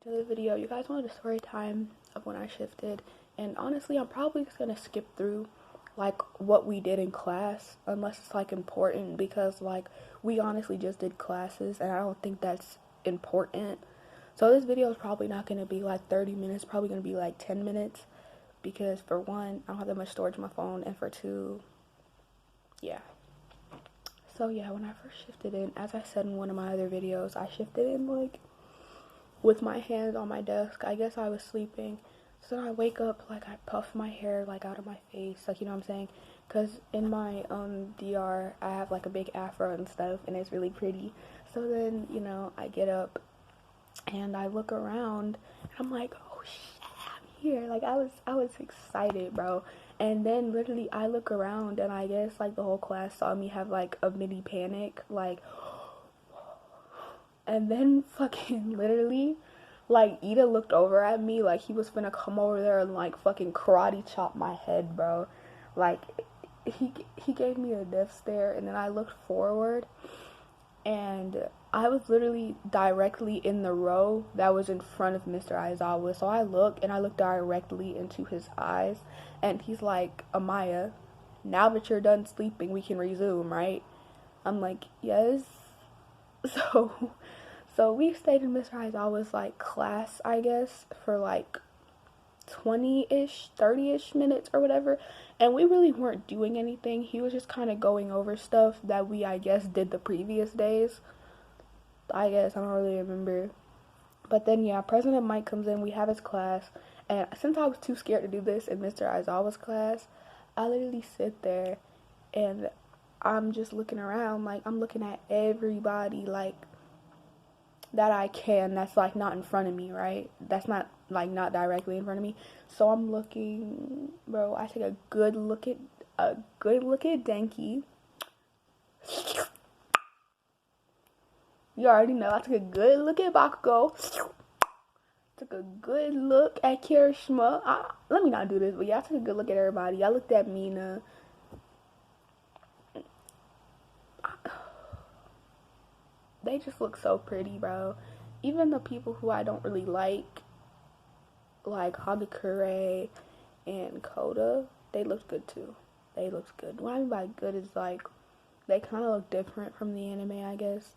To the video. You guys wanted a story time of when I shifted, and honestly I'm probably just gonna skip through like what we did in class unless it's like important, because like we honestly just did classes and I don't think that's important. So this video is probably not gonna be like 30 minutes, probably gonna be like 10 minutes, because for one, I don't have that much storage on my phone, and for two, yeah. So yeah, when I first shifted in, as I said in one of my other videos, I shifted in like with my hands on my desk. I guess I was sleeping. So then I wake up, like I puff my hair like out of my face, like, you know what I'm saying? Because in my DR, I have like a big afro and stuff, and it's really pretty. So then, you know, I get up and I look around and I'm like, oh shit, I'm here. Like I was excited, bro. And then literally I look around and I guess like the whole class saw me have like a mini panic, like, and then fucking literally, like, Ida looked over at me like he was finna come over there and like fucking karate chop my head, bro. Like, he gave me a death stare, and then I looked forward and I was literally directly in the row that was in front of Mr. Aizawa. So I look directly into his eyes, and he's like, Amaya, now that you're done sleeping, we can resume, right? I'm like, yes. So we stayed in Mr. Aizawa's like class, I guess, for like 20-ish, 30-ish minutes or whatever, and we really weren't doing anything. He was just kind of going over stuff that we, I guess, did the previous days. I guess, I don't really remember. But then, yeah, President Mike comes in, we have his class, and since I was too scared to do this in Mr. Aizawa's class, I literally sit there and I'm just looking around, like, I'm looking at everybody, like, that I can, that's like not in front of me, right? That's not like not directly in front of me. So I'm looking, bro. I take a good look at Denki. You already know. I took a good look at Bakugo. Took a good look at Kirishima. Let me not do this, but yeah, I took a good look at everybody. I looked at Mina. They just look so pretty, bro. Even the people who I don't really like Hagakure and Koda, they looked good too. They looked good. What I mean by good is like, they kind of look different from the anime, I guess.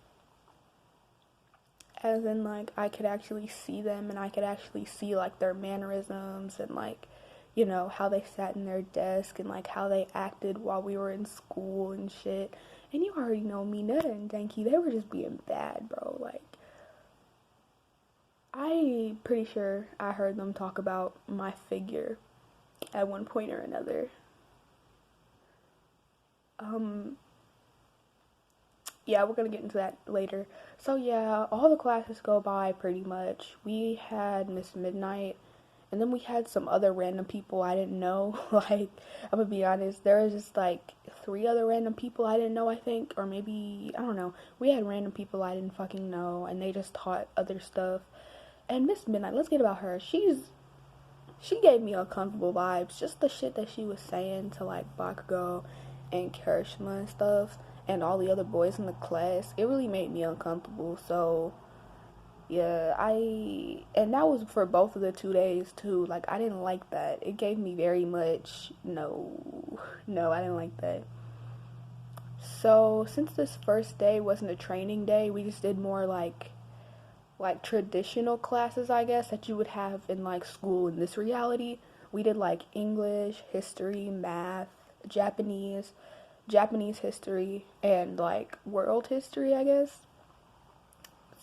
As in, like, I could actually see them, and I could actually see like their mannerisms, and like, you know, how they sat in their desk, and like how they acted while we were in school and shit. And you already know Mineta and Denki, they were just being bad, bro. Like, I'm pretty sure I heard them talk about my figure at one point or another. Yeah, we're gonna get into that later. So yeah, all the classes go by pretty much. We had Miss Midnight, and then we had some other random people I didn't know. Like, I'm gonna be honest, there was just like 3 other random people I didn't know, I think, or maybe, I don't know. We had random people I didn't fucking know, and they just taught other stuff. And Miss Midnight, let's get about her. She gave me uncomfortable vibes. Just the shit that she was saying to like Bakugo and Kirishima and stuff, and all the other boys in the class, it really made me uncomfortable. So yeah, and that was for both of the 2 days too. Like, I didn't like that. It gave me very much no, I didn't like that. So since this first day wasn't a training day, we just did more like traditional classes, I guess, that you would have in like school in this reality. We did like English, history, math, Japanese history, and like world history, I guess.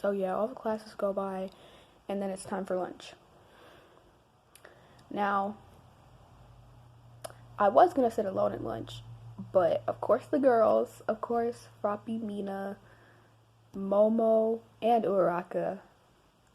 So yeah, all the classes go by, and then it's time for lunch. Now, I was gonna sit alone at lunch, but of course the girls, Froppy, Mina, Momo, and Uraraka,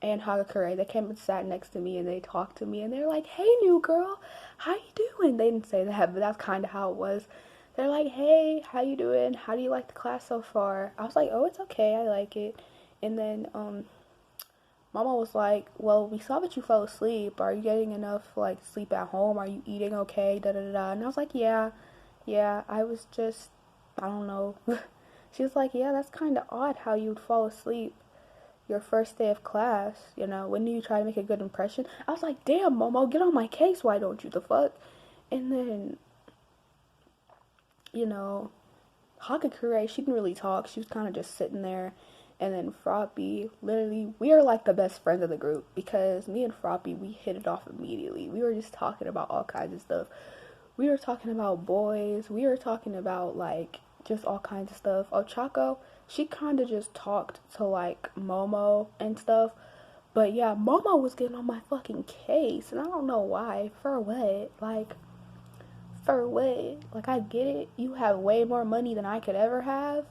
and Hagakure, they came and sat next to me, and they talked to me, and they're like, hey, new girl, how you doing? They didn't say that, but that's kind of how it was. They're like, hey, how you doing? How do you like the class so far? I was like, oh, it's okay, I like it. And then Mama was like, well, we saw that you fell asleep. Are you getting enough like sleep at home? Are you eating okay? Da da da da. And I was like, yeah, I was just, I don't know. She was like, yeah, that's kind of odd how you'd fall asleep. your first day of class, you know, when do you try to make a good impression? I was like, damn, Momo, get on my case, why don't you, the fuck? And then, you know, Hakakure, she didn't really talk. She was kind of just sitting there. And then Froppy, literally, we are like the best friends of the group because me and Froppy, we hit it off immediately. We were just talking about all kinds of stuff. We were talking about boys. We were talking about, like, just all kinds of stuff. Ochako, she kind of just talked to, like, Momo and stuff. But yeah, Momo was getting on my fucking case. And I don't know why. For what? Like, for what? Like, I get it. You have way more money than I could ever have.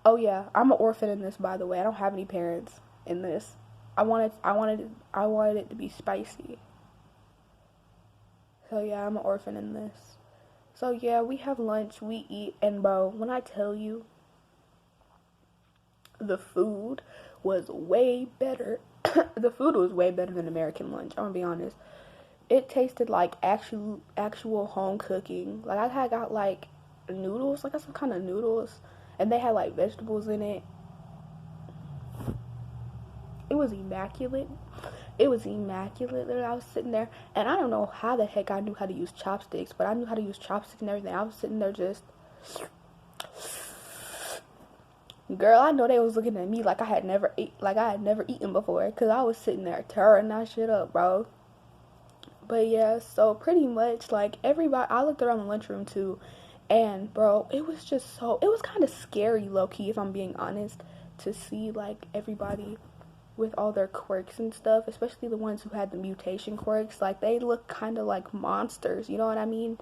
Oh yeah, I'm an orphan in this, by the way. I don't have any parents in this. I wanted it to be spicy. So yeah, I'm an orphan in this. So yeah, we have lunch, we eat, and bro, when I tell you, the food was way better. The food was way better than American lunch. I'm gonna be honest. It tasted like actual home cooking. Like I had got like noodles, like some kind of noodles, and they had like vegetables in it. It was immaculate. It was immaculate. Literally, I was sitting there, and I don't know how the heck I knew how to use chopsticks, but I knew how to use chopsticks and everything. I was sitting there just, girl, I know they was looking at me like I had never eaten before, cause I was sitting there tearing that shit up, bro. But yeah, so pretty much like everybody, I looked around the lunchroom too, and bro, it was just it was kind of scary, low key, if I'm being honest, to see like everybody with all their quirks and stuff, especially the ones who had the mutation quirks. Like they look kind of like monsters, you know what I mean?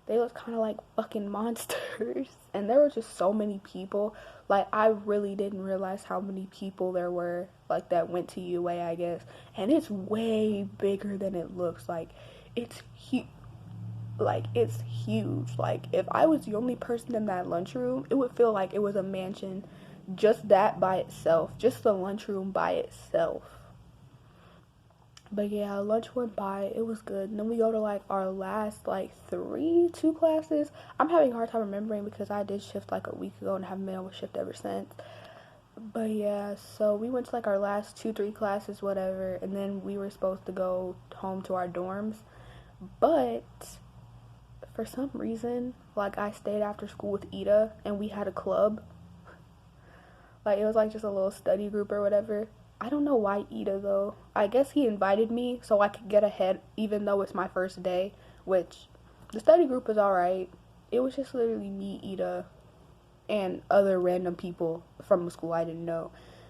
They look kind of like fucking monsters. And there were just so many people. Like I really didn't realize how many people there were like that went to UA, I guess. And it's way bigger than it looks. Like it's huge. Like it's huge. Like if I was the only person in that lunchroom, it would feel like it was a mansion. Just that by itself, just the lunchroom by itself. But yeah, lunch went by, it was good. And then we go to like our last like two classes. I'm having a hard time remembering because I did shift like a week ago and haven't been able to shift ever since. But yeah, so we went to like our last 2-3 classes, whatever, and then we were supposed to go home to our dorms. But for some reason, like I stayed after school with Ida and we had a club. Like it was like just a little study group or whatever. I don't know why Ida though. I guess he invited me so I could get ahead even though it's my first day, which the study group was alright. It was just literally me, Ida, and other random people from the school I didn't know.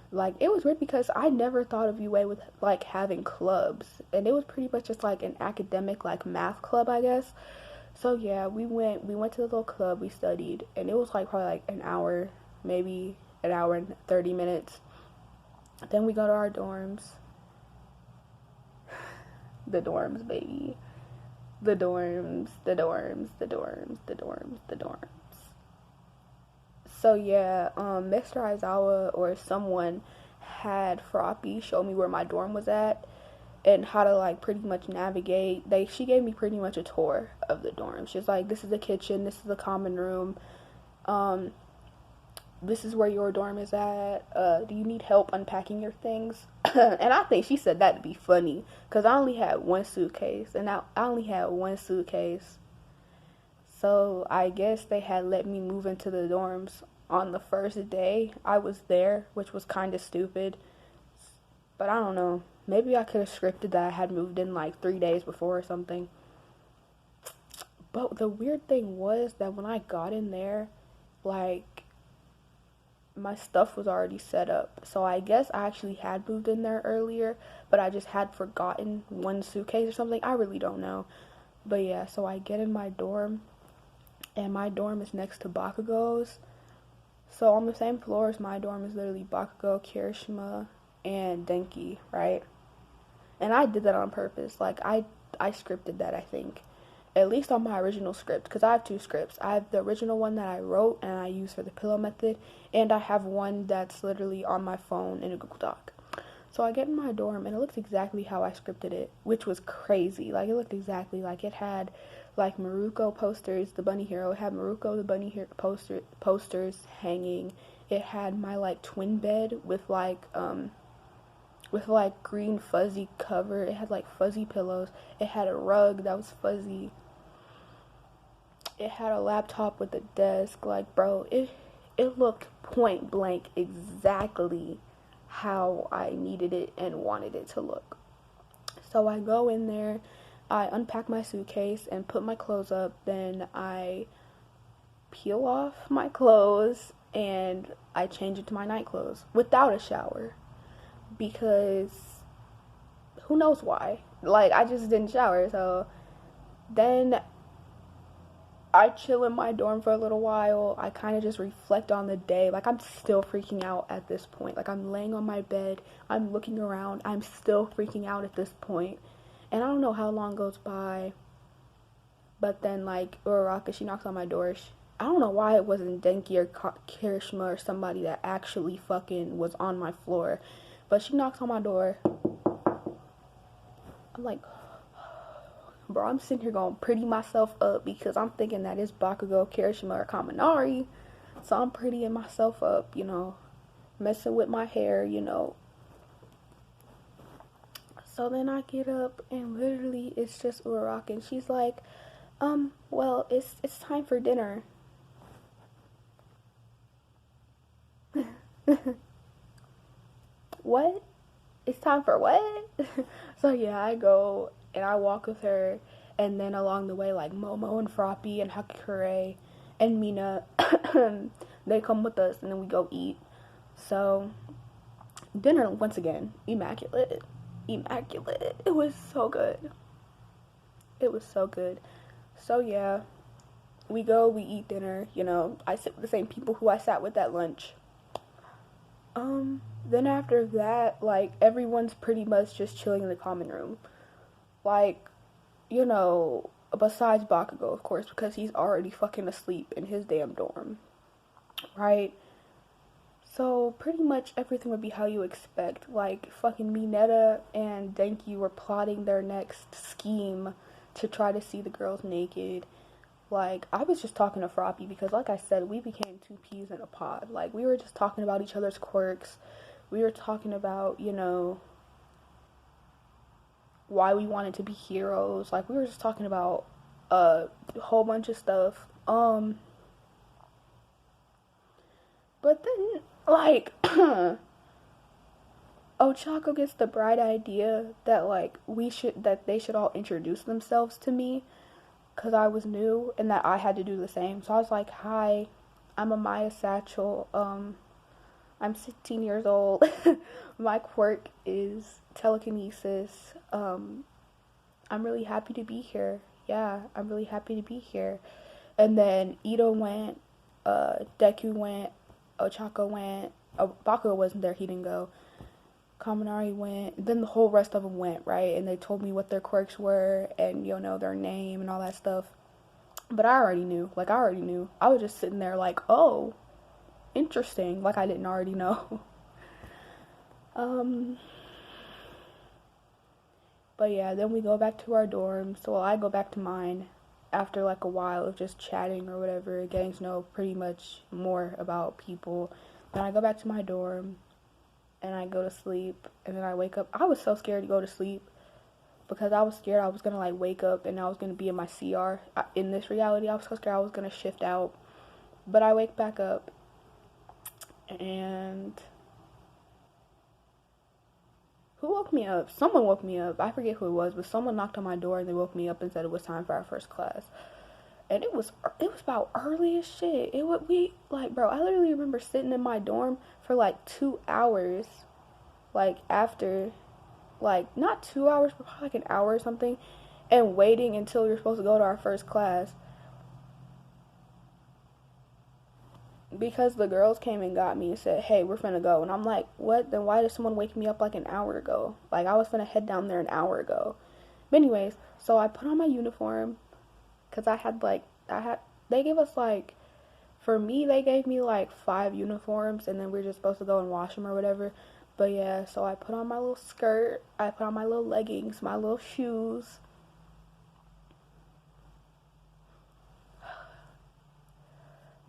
Like it was weird because I never thought of UA with like having clubs, and it was pretty much just like an academic like math club, I guess. So yeah, we went to the little club, we studied, and it was like probably like an hour, maybe an hour and 30 minutes. Then we go to our dorms. The dorms, baby. The dorms. So yeah, Mr. Aizawa or someone had Froppy show me where my dorm was at and how to like pretty much navigate. She gave me pretty much a tour of the dorm. She's like, this is the kitchen, this is the common room. This is where your dorm is at. Do you need help unpacking your things? And I think she said that to be funny, because I only had one suitcase, and I only had one suitcase. So I guess they had let me move into the dorms on the first day I was there, which was kind of stupid. But I don't know. Maybe I could have scripted that I had moved in like 3 days before or something. But the weird thing was that when I got in there, like, my stuff was already set up. So I guess I actually had moved in there earlier, but I just had forgotten one suitcase or something. I really don't know. But yeah, so I get in my dorm, and my dorm is next to Bakugo's. So on the same floor as my dorm is literally Bakugo, Kirishima, and Denki, right? And I did that on purpose. Like, I scripted that, I think. At least on my original script, because I have 2 scripts. I have the original one that I wrote and I use for the pillow method, and I have one that's literally on my phone in a Google Doc. So I get in my dorm, and it looks exactly how I scripted it, which was crazy. Like, it looked exactly like it had, like, Maruko posters, the bunny hero. It had Maruko, the bunny hero posters hanging, It had my like twin bed with like green fuzzy cover. It had like fuzzy pillows. It had a rug that was fuzzy. It had a laptop with a desk. Like, bro, it looked point blank exactly how I needed it and wanted it to look. So I go in there, I unpack my suitcase and put my clothes up, then I peel off my clothes and I change into my night clothes without a shower because who knows why. Like, I just didn't shower. So then I chill in my dorm for a little while. I kind of just reflect on the day. Like, I'm still freaking out at this point. Like, I'm laying on my bed. I'm looking around. I'm still freaking out at this point. And I don't know how long goes by. But then, like, Uraraka, she knocks on my door. I don't know why it wasn't Denki or Kirishima or somebody that actually fucking was on my floor. But she knocks on my door. I'm like, bro, I'm sitting here going pretty myself up because I'm thinking that it's Bakugo, Kirishima, or Kaminari. So I'm prettying myself up, you know, messing with my hair, you know. So then I get up and literally it's just Uraraka and she's like, well, it's time for dinner. What? It's time for what? So yeah, I go and I walk with her, and then along the way, like Momo and Froppy and Hakakure and Mina, they come with us, and then we go eat. So dinner once again, immaculate, immaculate. It was so good. It was so good. So yeah, we go, we eat dinner. You know, I sit with the same people who I sat with at lunch. Then after that, like, everyone's pretty much just chilling in the common room. Like, you know, besides Bakugo, of course, because he's already fucking asleep in his damn dorm. Right? So, pretty much everything would be how you expect. Like, fucking Mineta and Denki were plotting their next scheme to try to see the girls naked. Like, I was just talking to Froppy because, like I said, we became two peas in a pod. Like, we were just talking about each other's quirks. We were talking about, you know, why we wanted to be heroes. Like, we were just talking about a whole bunch of stuff. But then, like, Ochako gets the bright idea that, like, that they should all introduce themselves to me because I was new and that I had to do the same. So I was like, hi, I'm Amaya Satchel. I'm 16 years old. My quirk is telekinesis. I'm really happy to be here. Yeah, I'm really happy to be here. And then Ito went, Deku went, Ochako went, Bakugo wasn't there, he didn't go. Kaminari went, then the whole rest of them went, right? And they told me what their quirks were and, you know, their name and all that stuff. But I already knew. Like, I already knew. I was just sitting there like, oh, interesting. Like, I didn't already know. But yeah, then we go back to our dorms. So I go back to mine after like a while of just chatting or whatever, getting to know pretty much more about people. Then I go back to my dorm and I go to sleep, and then I wake up. I was so scared to go to sleep because I was scared I was gonna like wake up and I was gonna be in my CR. In this reality, I was so scared I was gonna shift out. But I wake back up and who woke me up? Someone woke me up. I forget who it was, but someone knocked on my door and they woke me up and said it was time for our first class. And it was about early as shit. Bro, I literally remember sitting in my dorm for like 2 hours, like after, like not 2 hours, but probably like an hour or something, and waiting until we were supposed to go to our first class. Because the girls came and got me and said, hey, we're finna go. And I'm like, what? Then why did someone wake me up like an hour ago? Like, I was finna head down there an hour ago. But anyways, so I put on my uniform. Because they gave us like, for me, they gave me like 5 uniforms. And then we were just supposed to go and wash them or whatever. But yeah, so I put on my little skirt. I put on my little leggings, my little shoes.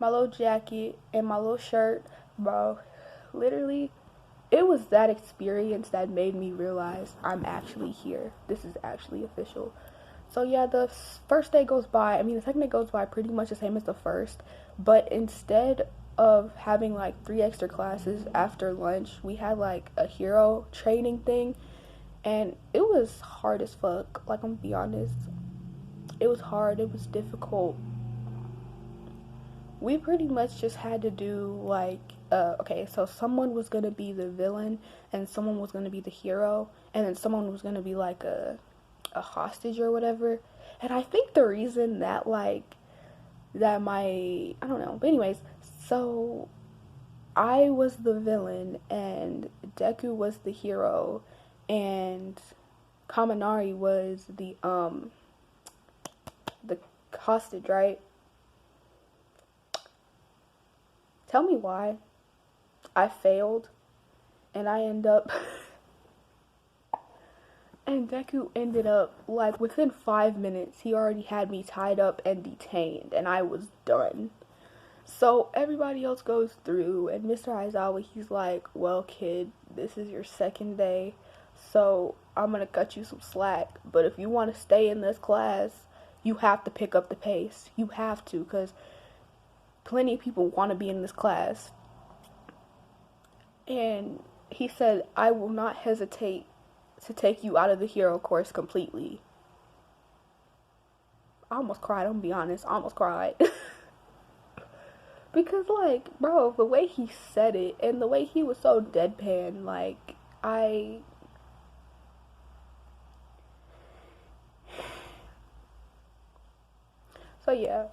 My little jacket and my little shirt. bro, literally, it was that experience that made me realize I'm actually here. This is actually official. So yeah, the first day goes by. I mean, the second day goes by pretty much the same as the first, but instead of having like 3 extra classes after lunch, we had like a hero training thing, and it was hard as fuck. Like, I'm gonna be honest, it was hard. It was difficult. We pretty much just had to do like okay, so someone was gonna be the villain and someone was gonna be the hero, and then someone was gonna be like a hostage or whatever. And I think the reason that like that my I don't know, but anyways, so I was the villain and Deku was the hero and Kaminari was the hostage, right? Tell me why I failed and I end up and Deku ended up like within 5 minutes he already had me tied up and detained and I was done. So everybody else goes through and Mr. Aizawa, he's like, well kid, this is your second day, so I'm gonna cut you some slack, but if you want to stay in this class you have to pick up the pace. You have to, because plenty of people want to be in this class. And he said, I will not hesitate to take you out of the hero course completely. I almost cried, I'm gonna be honest. I almost cried. Because, like, bro, the way he said it and the way he was so deadpan, like, So, yeah.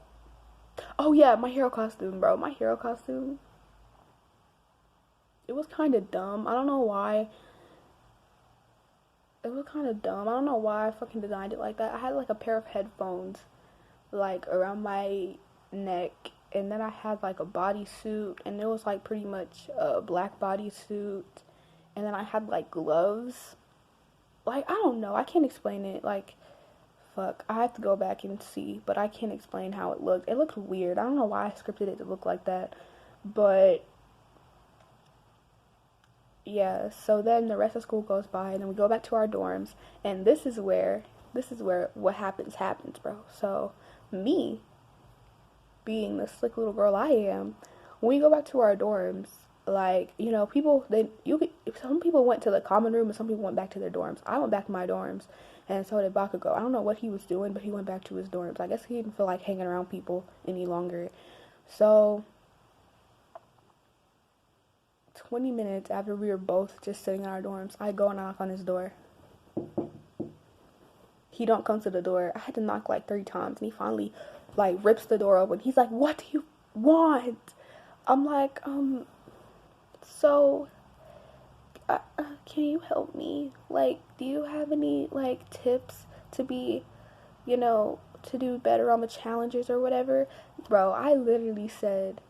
Oh, yeah, my hero costume, bro. My hero costume. It was kind of dumb. I don't know why. It was kind of dumb. I don't know why I fucking designed it like that. I had like a pair of headphones like around my neck, and then I had like a bodysuit, and it was like pretty much a black bodysuit, and then I had like gloves. Like, I don't know. I can't explain it. Like, fuck. I have to go back and see, but I can't explain how it looked. It looked weird. I don't know why I scripted it to look like that, but yeah, so then the rest of school goes by and then we go back to our dorms, and this is where what happens, bro. So me being the slick little girl I am, when we go back to our dorms, like, you know, some people went to the common room and some people went back to their dorms. I went back to my dorms, and so did Bakugo. I don't know what he was doing, but he went back to his dorms. I guess he didn't feel like hanging around people any longer. So 20 minutes after we were both just sitting in our dorms, I go and knock on his door. He don't come to the door. I had to knock like 3 times, and he finally like rips the door open. He's like, "What do you want?" I'm like, so can you help me? Like, do you have any like tips to be, to do better on the challenges or whatever? Bro, I literally said,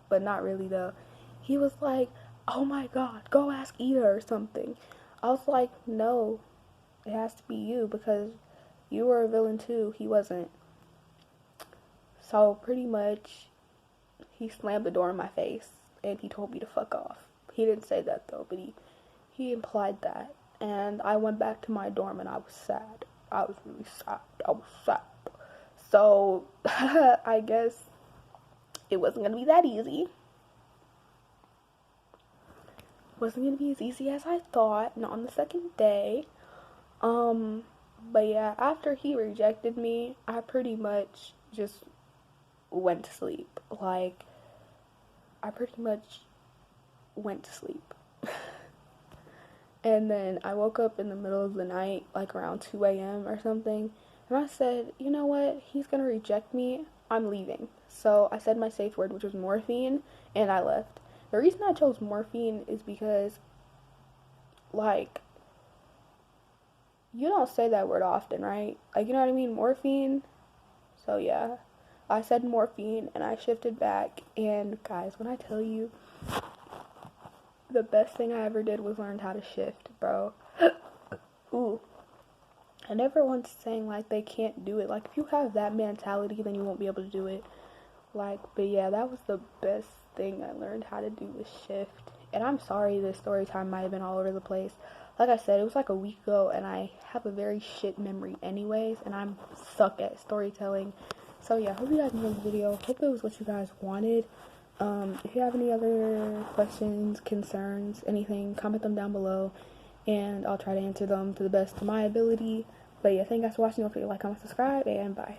but not really though. He was like, oh my god, go ask Ida or something. I was like, no, it has to be you because you were a villain too. He wasn't. So pretty much, he slammed the door in my face and he told me to fuck off. He didn't say that though, but he implied that. And I went back to my dorm and I was sad. I was really sad. I was sad. So I guess it wasn't gonna be that easy. Wasn't gonna be as easy as I thought, not on the second day. But yeah, after he rejected me, I pretty much just went to sleep. Like, I pretty much went to sleep. And then I woke up in the middle of the night, like around 2 a.m. or something, and I said, you know what, he's gonna reject me, I'm leaving. So I said my safe word, which was morphine, and I left. The reason I chose morphine is because, like, you don't say that word often, right? Like, you know what I mean? Morphine. So, yeah. I said morphine, and I shifted back. And, guys, when I tell you, the best thing I ever did was learn how to shift, bro. Ooh. And everyone's saying, like, they can't do it. Like, if you have that mentality, then you won't be able to do it. Like, but yeah, that was the best thing I learned how to do with shift. And I'm sorry this story time might have been all over the place. Like I said, it was like a week ago, and I have a very shit memory anyways, and I'm suck at storytelling. So yeah, hope you guys enjoyed the video. Hope it was what you guys wanted. If you have any other questions, concerns, anything, comment them down below, and I'll try to answer them to the best of my ability. But yeah, thank you guys for watching. Don't forget to like, comment, subscribe, and bye.